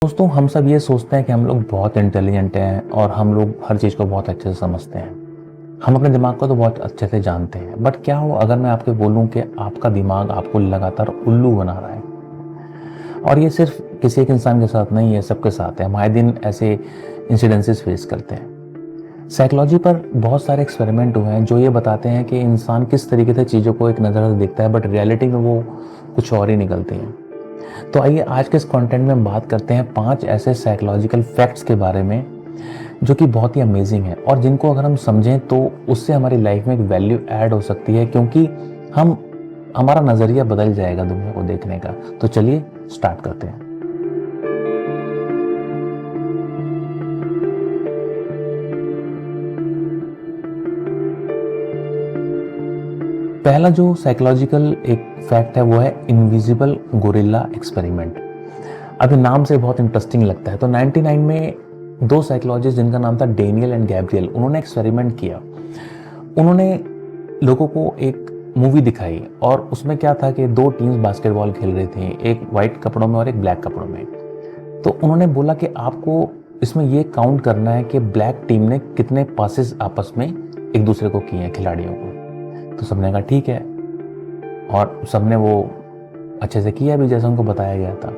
दोस्तों हम सब ये सोचते हैं कि हम लोग बहुत इंटेलिजेंट हैं और हम लोग हर चीज़ को बहुत अच्छे से समझते हैं। हम अपने दिमाग को तो बहुत अच्छे से जानते हैं, बट क्या हो अगर मैं आपको बोलूं कि आपका दिमाग आपको लगातार उल्लू बना रहा है। और ये सिर्फ किसी एक इंसान के साथ नहीं है, सबके साथ है। हम आए दिन ऐसे इंसिडेंसेस फेस करते हैं। साइकोलॉजी पर बहुत सारे एक्सपेरिमेंट हुए हैं जो ये बताते हैं कि इंसान किस तरीके से चीज़ों को एक नज़र से देखता है, बट रियलिटी में वो कुछ और ही निकलती हैं। तो आइए आज के इस कंटेंट में हम बात करते हैं 5 ऐसे साइकोलॉजिकल फैक्ट्स के बारे में जो कि बहुत ही अमेजिंग है और जिनको अगर हम समझें तो उससे हमारी लाइफ में एक वैल्यू ऐड हो सकती है, क्योंकि हम हमारा नज़रिया बदल जाएगा दुनिया को देखने का। तो चलिए स्टार्ट करते हैं। पहला जो साइकोलॉजिकल एक फैक्ट है वो है इनविजिबल गोरिल्ला एक्सपेरिमेंट। अभी नाम से बहुत इंटरेस्टिंग लगता है। तो 99 में दो साइकोलॉजिस्ट जिनका नाम था डेनियल एंड गैब्रियल, उन्होंने एक्सपेरिमेंट किया। उन्होंने लोगों को एक मूवी दिखाई और उसमें क्या था कि दो टीम्स बास्केटबॉल खेल रही थी, एक वाइट कपड़ों में और एक ब्लैक कपड़ों में। तो उन्होंने बोला कि आपको इसमें ये काउंट करना है कि ब्लैक टीम ने कितने पासेस आपस में एक दूसरे को किए हैं, खिलाड़ियों को। तो सबने कहा ठीक है, और सबने वो अच्छे से किया भी जैसा उनको बताया गया था।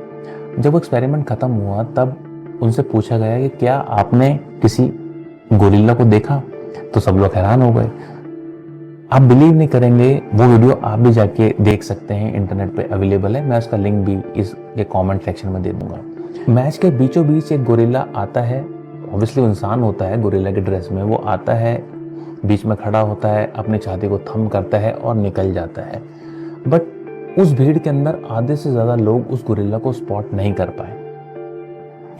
जब वो एक्सपेरिमेंट ख़त्म हुआ तब उनसे पूछा गया कि क्या आपने किसी गोरिल्ला को देखा? तो सब लोग हैरान हो गए। आप बिलीव नहीं करेंगे, वो वीडियो आप भी जाके देख सकते हैं, इंटरनेट पे अवेलेबल है। मैं उसका लिंक भी इसके कमेंट सेक्शन में दे दूंगा। मैच के बीचों बीच एक गोरिल्ला आता है, ऑब्वियसली इंसान होता है गोरिल्ला के ड्रेस में। वो आता है, बीच में खड़ा होता है, अपनी छाती को थम करता है और निकल जाता है। बट उस भीड़ के अंदर आधे से ज्यादा लोग उस गोरिल्ला को स्पॉट नहीं कर पाए।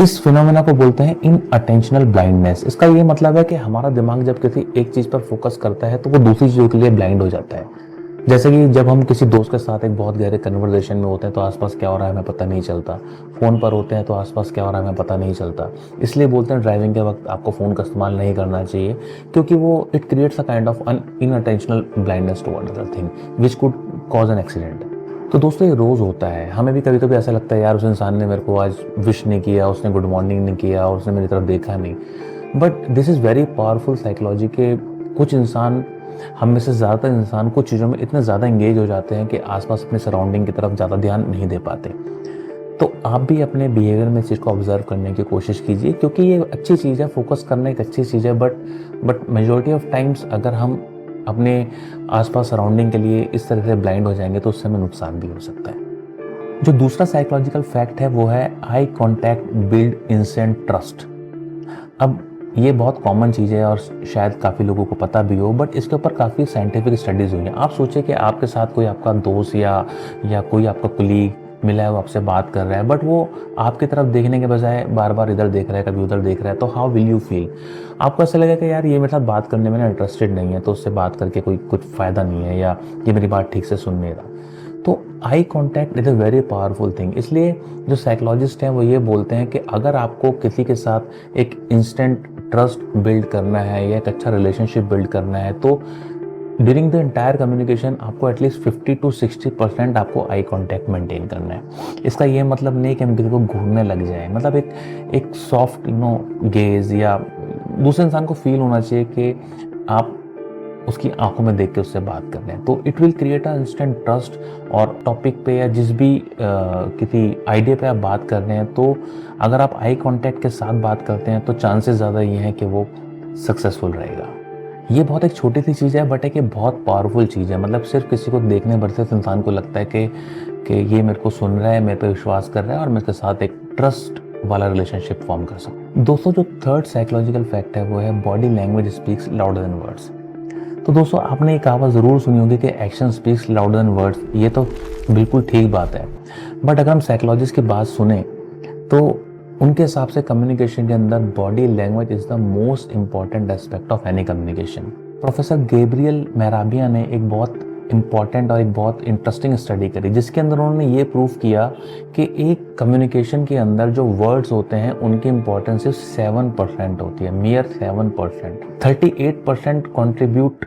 इस फिनोमेना को बोलते हैं इन अटेंशनल ब्लाइंडनेस। इसका ये मतलब है कि हमारा दिमाग जब किसी एक चीज पर फोकस करता है तो वो दूसरी चीजों के लिए ब्लाइंड हो जाता है। जैसे कि जब हम किसी दोस्त के साथ एक बहुत गहरे कन्वर्सेशन में होते हैं तो आसपास क्या हो रहा है हमें पता नहीं चलता। फोन पर होते हैं तो आसपास क्या हो रहा है हमें पता नहीं चलता। इसलिए बोलते हैं ड्राइविंग के वक्त आपको फोन का इस्तेमाल नहीं करना चाहिए, क्योंकि वो it creates a kind of inattentional blindness to another thing which could cause an accident. तो दोस्तों ये रोज़ होता है। हमें भी कभी कभी ऐसा लगता है यार उस इंसान ने मेरे को आज विश नहीं किया, उसने गुड मॉर्निंग नहीं किया और उसने मेरी तरफ देखा नहीं। But this is very powerful psychology के कुछ इंसान, हम में से ज़्यादातर इंसान कुछ चीज़ों में इतने ज़्यादा इंगेज हो जाते हैं कि आसपास अपने सराउंडिंग की तरफ ज़्यादा ध्यान नहीं दे पाते। तो आप भी अपने बिहेवियर में इस चीज़ को ऑब्जर्व करने की कोशिश कीजिए, क्योंकि ये अच्छी चीज़ है, फोकस करना एक अच्छी चीज़ है। बट मेजॉरिटी ऑफ टाइम्स अगर हम अपने आसपास सराउंडिंग के लिए इस तरह से ब्लाइंड हो जाएंगे तो उससे हमें नुकसान भी हो सकता है। जो दूसरा साइकोलॉजिकल फैक्ट है वो है eye contact build instant trust. अब ये बहुत कॉमन चीज़ है और शायद काफ़ी लोगों को पता भी हो, बट इसके ऊपर काफ़ी साइंटिफिक स्टडीज़ हुई हैं। आप सोचिए कि आपके साथ कोई आपका दोस्त या कोई आपका कुलीग मिला है, वो आपसे बात कर रहा है, बट वो आपकी तरफ देखने के बजाय बार बार इधर देख रहा है, कभी उधर देख रहा है। तो हाउ विल यू फील? आपको ऐसा लगेगा कि यार ये मेरे साथ बात करने में ना इंटरेस्टेड नहीं है, तो उससे बात करके कोई कुछ फ़ायदा नहीं है, या ये मेरी बात ठीक से सुन नहीं रहा। तो eye contact is a very powerful thing. इसलिए जो साइकोलॉजिस्ट हैं वो ये बोलते हैं कि अगर आपको किसी के साथ एक इंस्टेंट ट्रस्ट बिल्ड करना है या एक अच्छा रिलेशनशिप बिल्ड करना है तो ड्यूरिंग द एंटायर कम्युनिकेशन आपको एटलीस्ट 50 to 60% आपको आई कांटेक्ट मेंटेन करना है। इसका ये मतलब नहीं कि हम किसी को घूरने लग जाएं, मतलब एक सॉफ्ट गेज, या दूसरे इंसान को फील होना चाहिए कि आप उसकी आंखों में देख के उससे बात कर रहे हैं। तो it will create a instant trust. और टॉपिक पे या जिस भी किसी आइडिया पे आप बात कर रहे हैं, तो अगर आप आई कांटेक्ट के साथ बात करते हैं तो चांसेस ज़्यादा ये हैं कि वो सक्सेसफुल रहेगा। ये बहुत एक छोटी सी चीज़ है, बट एक ये बहुत पावरफुल चीज़ है। मतलब सिर्फ किसी को देखने भर से इंसान को लगता है कि ये मेरे को सुन रहा है, मेरे पे विश्वास कर रहा है और मैं इसके साथ एक ट्रस्ट वाला रिलेशनशिप फॉर्म कर सकूँ। दोस्तों जो थर्ड साइकोलॉजिकल फैक्ट है वो है body language speaks louder than words. तो दोस्तों आपने एक कहावत ज़रूर सुनी होगी कि action speaks louder than words. ये तो बिल्कुल ठीक बात है, बट अगर हम साइकोलॉजिस्ट की बात सुने तो उनके हिसाब से कम्युनिकेशन के अंदर body language is the most important aspect of any communication. Professor Gabriel Mehrabian ने एक बहुत इंपॉर्टेंट और एक बहुत इंटरेस्टिंग स्टडी करी, जिसके अंदर उन्होंने ये प्रूव किया कि एक कम्युनिकेशन के अंदर जो वर्ड्स होते हैं उनकी इंपॉर्टेंस सिर्फ 7% होती है, मियर 7%। 38% कॉन्ट्रीब्यूट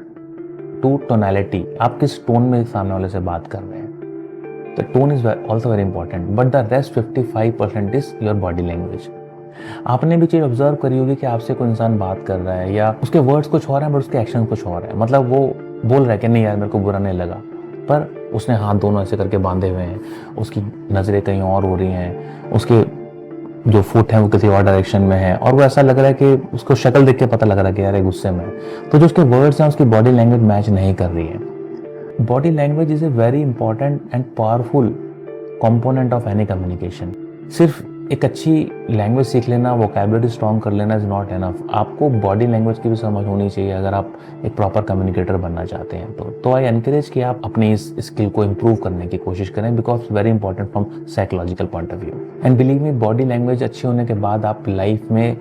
टू टोनैलिटी, आप किस टोन में सामने वाले से बात कर रहे हैं। The tone is also very important, but the rest 55% is your body language. आपने भी चीज़ ऑब्जर्व करी होगी कि आपसे कोई इंसान बात कर रहा है या उसके वर्ड्स कुछ और हैं बट उसके एक्शन कुछ और है। मतलब वो बोल रहा है कि नहीं यार मेरे को बुरा नहीं लगा, पर उसने हाथ दोनों ऐसे करके बांधे हुए हैं, उसकी नज़रें कहीं और हो रही हैं, उसके जो फुट है वो किसी और डायरेक्शन में है, और वो ऐसा लग रहा है कि उसको शक्ल देख के पता लग रहा है कि यार ये गुस्से में है। तो जो उसके वर्ड्स हैं उसकी बॉडी लैंग्वेज मैच नहीं कर रही है। Body language is a very important and powerful component of any communication. सिर्फ एक अच्छी लैंग्वेज सीख लेना, वोकैबुलरी स्ट्रॉन्ग कर लेना इज नॉट एनफ। आपको बॉडी लैंग्वेज की भी समझ होनी चाहिए अगर आप एक प्रॉपर कम्युनिकेटर बनना चाहते हैं। तो आई एनकरेज कि आप अपनी इस स्किल को इम्प्रूव करने की कोशिश करें, because very important from psychological point of view. And believe me, body language अच्छी होने के बाद आप लाइफ में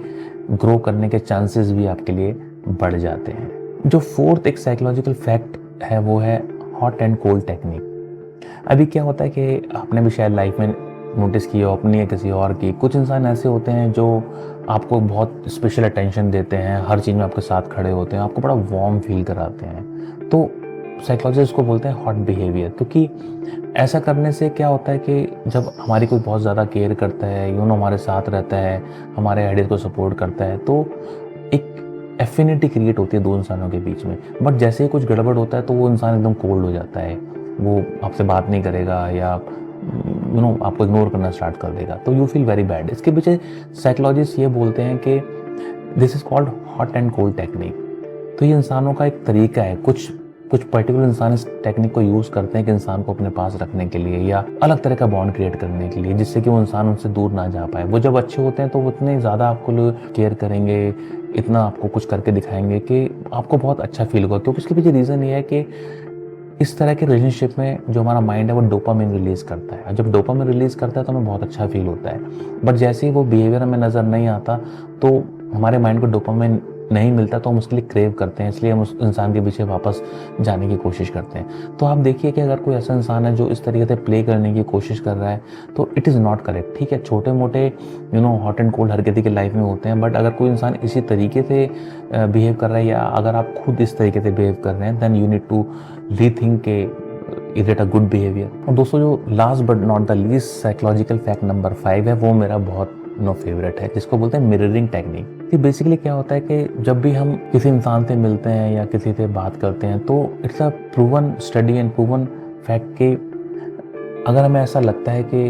ग्रो करने के चांसेस भी आपके लिए बढ़ जाते हैं। जो फोर्थ एक साइकोलॉजिकल फैक्ट है वो है हॉट एंड कोल्ड टेक्निक। अभी क्या होता है कि आपने भी शायद लाइफ में नोटिस किया हो अपनी या किसी और की, कुछ इंसान ऐसे होते हैं जो आपको बहुत स्पेशल अटेंशन देते हैं, हर चीज़ में आपके साथ खड़े होते हैं, आपको बड़ा वार्म फील कराते हैं। तो साइकोलॉजिस्ट को बोलते हैं हॉट बिहेवियर, क्योंकि ऐसा करने से क्या होता है कि जब हमारी कोई बहुत ज़्यादा केयर करता है, हमारे साथ रहता है, हमारे आइडियाज़ को सपोर्ट करता है, तो एक एफिनिटी क्रिएट होती है दो इंसानों के बीच में। बट जैसे ही कुछ गड़बड़ होता है तो वो इंसान एकदम कोल्ड हो जाता है, वो आपसे बात नहीं करेगा या आपको इग्नोर करना स्टार्ट कर देगा, तो यू फील वेरी बैड। इसके पीछे साइकोलॉजिस्ट ये बोलते हैं कि this is called hot and cold technique. तो ये इंसानों का एक तरीका है, कुछ पर्टिकुलर इंसान इस टेक्निक को यूज़ करते हैं कि इंसान को अपने पास रखने के लिए या अलग तरह का बॉन्ड क्रिएट करने के लिए, जिससे कि वो इंसान उनसे दूर ना जा पाए। वो जब अच्छे होते हैं तो वो इतने ज़्यादा आपको केयर करेंगे, इतना आपको कुछ करके दिखाएंगे कि आपको बहुत अच्छा फील होगा। क्योंकि इसके पीछे रीज़न ये है कि इस तरह के रिलेशनशिप में जो हमारा माइंड है वो डोपामिन रिलीज़ करता है। जब डोपामिन रिलीज़ करता है तो हमें बहुत अच्छा फील होता है, बट जैसे ही वो बिहेवियर हमें नज़र नहीं आता तो हमारे माइंड को डोपामिन नहीं मिलता, तो हम उसके लिए क्रेव करते हैं, इसलिए हम उस इंसान के पीछे वापस जाने की कोशिश करते हैं। तो आप देखिए कि अगर कोई ऐसा इंसान है जो इस तरीके से प्ले करने की कोशिश कर रहा है तो इट इज़ नॉट करेक्ट। ठीक है, छोटे मोटे हॉट एंड कोल्ड हर किसी के लाइफ में होते हैं, बट अगर कोई इंसान इसी तरीके से बिहेव कर रहा है या अगर आप खुद इस तरीके से बिहेव कर रहे हैं, then you need to rethink के is it a good behaviour. और दोस्तों जो last but not the least psychological fact number 5 है, वो मेरा बहुत फेवरेट है, जिसको बोलते हैं मिररिंग टेक्निक। कि बेसिकली क्या होता है कि जब भी हम किसी इंसान से मिलते हैं या किसी से बात करते हैं तो it's a proven study and proven fact कि अगर हमें ऐसा लगता है कि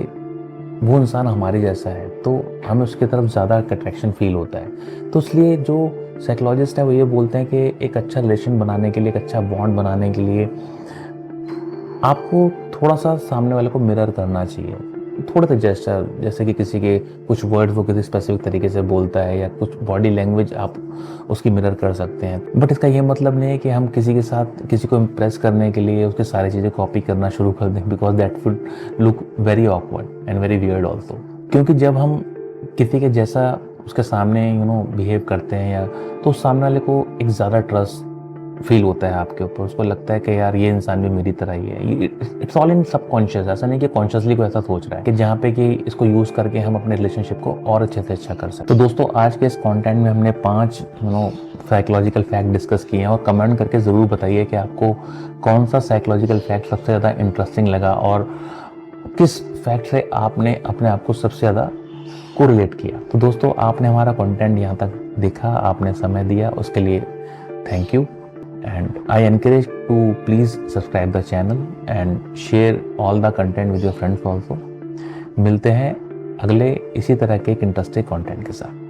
वो इंसान हमारे जैसा है तो हमें उसकी तरफ ज़्यादा अट्रैक्शन फील होता है। तो इसलिए जो साइकोलॉजिस्ट है वो ये बोलते हैं कि एक अच्छा रिलेशन बनाने के लिए, एक अच्छा बॉन्ड बनाने के लिए आपको थोड़ा सा सामने वाले को मिरर करना चाहिए। थोड़े से जेस्चर, जैसे कि किसी के कुछ वर्ड वो किसी स्पेसिफिक तरीके से बोलता है या कुछ बॉडी लैंग्वेज आप उसकी मिरर कर सकते हैं। बट इसका ये मतलब नहीं है कि हम किसी के साथ किसी को इम्प्रेस करने के लिए उसकी सारी चीज़ें कॉपी करना शुरू कर दें, because that would look very awkward and very weird also. क्योंकि जब हम किसी के जैसा उसके सामने बिहेव करते हैं या तो उस सामने वाले को एक ज़्यादा ट्रस्ट फील होता है आपके ऊपर, उसको लगता है कि यार ये इंसान भी मेरी तरह ही है। इट्स ऑल इन सबकॉन्शियस, ऐसा नहीं कि कॉन्शियसली कोई ऐसा सोच रहा है कि जहाँ पे कि इसको यूज़ करके हम अपने रिलेशनशिप को और अच्छे से अच्छा कर सकते। तो दोस्तों आज के इस कंटेंट में हमने 5 साइकोलॉजिकल फैक्ट डिस्कस किए हैं, और कमेंट करके ज़रूर बताइए कि आपको कौन सा साइकोलॉजिकल फैक्ट सबसे ज़्यादा इंटरेस्टिंग लगा और किस फैक्ट से आपने अपने आप को सबसे ज़्यादा कोरिलेट किया। तो दोस्तों आपने हमारा कंटेंट यहाँ तक देखा, आपने समय दिया, उसके लिए thank you. And I encourage to please subscribe the channel and share all the content with your friends also। मिलते हैं अगले इसी तरह के एक इंटरेस्टिंग कंटेंट के साथ।